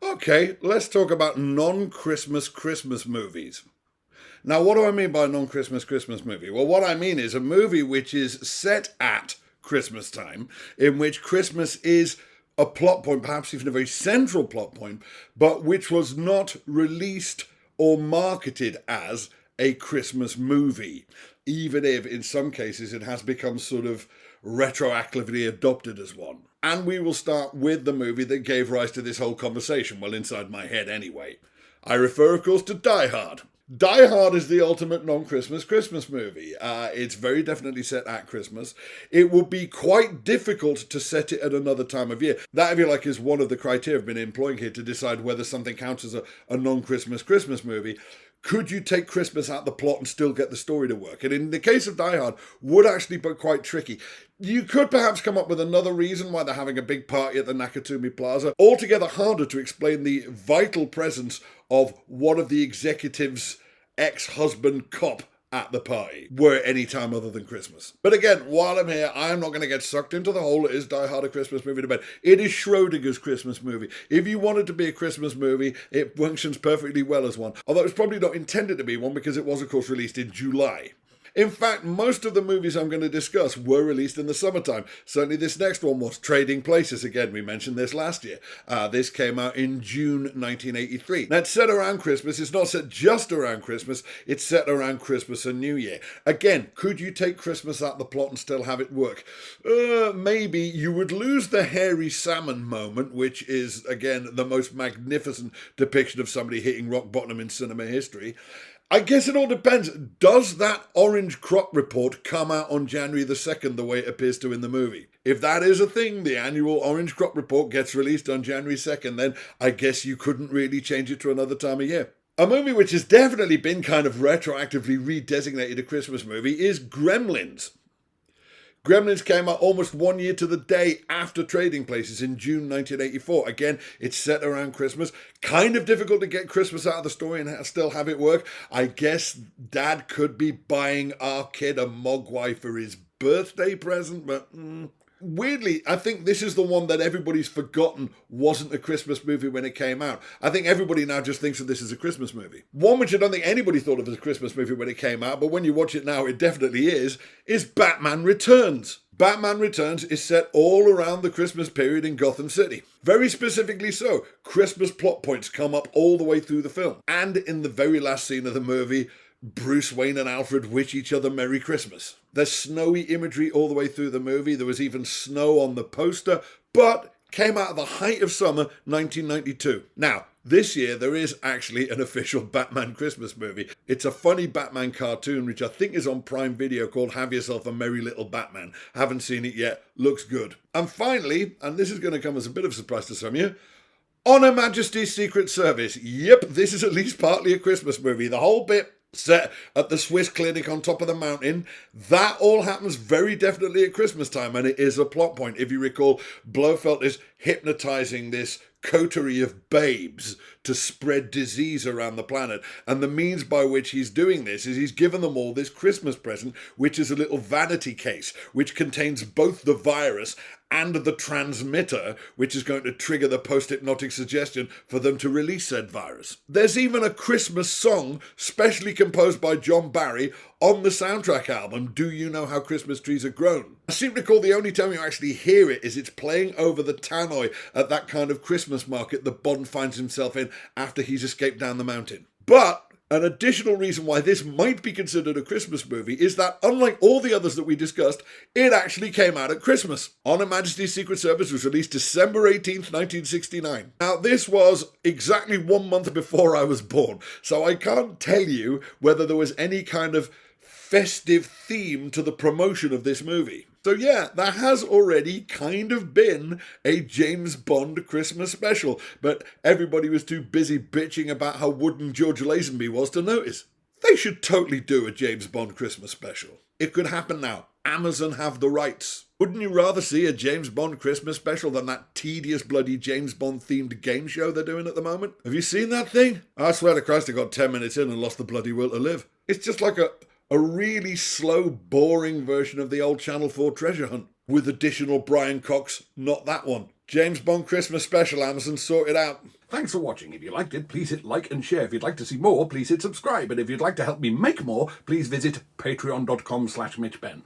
Okay, let's talk about non-Christmas Christmas movies. Now, what do I mean by non-Christmas Christmas movie? Well, what I mean is a movie which is set at Christmas time, in which Christmas is a plot point, perhaps even a very central plot point, but which was not released or marketed as a Christmas movie, even if in some cases it has become sort of retroactively adopted as one. And we will start with the movie that gave rise to this whole conversation, well, inside my head anyway. I refer, of course, to Die Hard. Die Hard is the ultimate non-Christmas Christmas movie. It's very definitely set at Christmas. It would be quite difficult to set it at another time of year. That, if you like, is one of the criteria I've been employing here to decide whether something counts as a non-Christmas Christmas movie. Could you take Christmas out the plot and still get the story to work? And in the case of Die Hard, would actually be quite tricky. You could perhaps come up with another reason why they're having a big party at the Nakatomi Plaza. Altogether harder to explain the vital presence of one of the executives' ex-husband cop at the party, were any time other than Christmas. But again, while I'm here, I'm not going to get sucked into the whole "is Die Hard a Christmas movie" debate. It is Schrodinger's Christmas movie. If you want it to be a Christmas movie, it functions perfectly well as one. Although it's probably not intended to be one because it was, of course, released in July. In fact, most of the movies I'm going to discuss were released in the summertime. Certainly this next one was Trading Places. Again, we mentioned this last year. This came out in June 1983. Now, it's set around Christmas. It's not set just around Christmas. It's set around Christmas and New Year. Again, could you take Christmas out of the plot and still have it work? Maybe. You would lose the hairy salmon moment, which is, again, the most magnificent depiction of somebody hitting rock bottom in cinema history. I guess it all depends. Does that orange crop report come out on January the 2nd the way it appears to in the movie? If that is a thing, the annual orange crop report gets released on January 2nd, then I guess you couldn't really change it to another time of year. A movie which has definitely been kind of retroactively redesignated a Christmas movie is Gremlins. Gremlins came out almost 1 year to the day after Trading Places in June 1984. Again, it's set around Christmas. Kind of difficult to get Christmas out of the story and still have it work. I guess Dad could be buying our kid a Mogwai for his birthday present, but weirdly, I think this is the one that everybody's forgotten wasn't a Christmas movie when it came out. I think everybody now just thinks of this as a Christmas movie. One which I don't think anybody thought of as a Christmas movie when it came out, but when you watch it now, it definitely is Batman Returns. Batman Returns is set all around the Christmas period in Gotham City. Very specifically so. Christmas plot points come up all the way through the film. And in the very last scene of the movie, Bruce Wayne and Alfred wish each other Merry Christmas. There's snowy imagery all the way through the movie. There was even snow on the poster, but came out at the height of summer 1992. Now, this year there is actually an official Batman Christmas movie. It's a funny Batman cartoon which I think is on Prime Video called Have Yourself a Merry Little Batman. Haven't seen it yet. Looks good. And finally, and this is going to come as a bit of a surprise to some of you, On Her Majesty's Secret Service. Yep, this is at least partly a Christmas movie. The whole bit set at the Swiss clinic on top of the mountain. That all happens very definitely at Christmas time, and it is a plot point. If you recall, Blofeld is hypnotizing this coterie of babes to spread disease around the planet, and the means by which he's doing this is he's given them all this Christmas present, which is a little vanity case which contains both the virus and the transmitter, which is going to trigger the post-hypnotic suggestion for them to release said virus. There's even a Christmas song specially composed by John Barry on the soundtrack album, Do You Know How Christmas Trees Are Grown? I seem to recall the only time you actually hear it is it's playing over the tannoy at that kind of Christmas market that Bond finds himself in after he's escaped down the mountain. But an additional reason why this might be considered a Christmas movie is that, unlike all the others that we discussed, it actually came out at Christmas. On Her Majesty's Secret Service was released December 18th, 1969. Now, this was exactly 1 month before I was born, so I can't tell you whether there was any kind of festive theme to the promotion of this movie. So yeah, there has already kind of been a James Bond Christmas special, but everybody was too busy bitching about how wooden George Lazenby was to notice. They should totally do a James Bond Christmas special. It could happen now. Amazon have the rights. Wouldn't you rather see a James Bond Christmas special than that tedious bloody James Bond themed game show they're doing at the moment? Have you seen that thing? I swear to Christ I got 10 minutes in and lost the bloody will to live. It's just like a really slow, boring version of the old Channel 4 treasure hunt. with additional Brian Cox, not that one. James Bond Christmas Special, Amazon, sort it out. Thanks for watching. If you liked it, please hit like and share. If you'd like to see more, please hit subscribe. And if you'd like to help me make more, please visit patreon.com/MitchBen.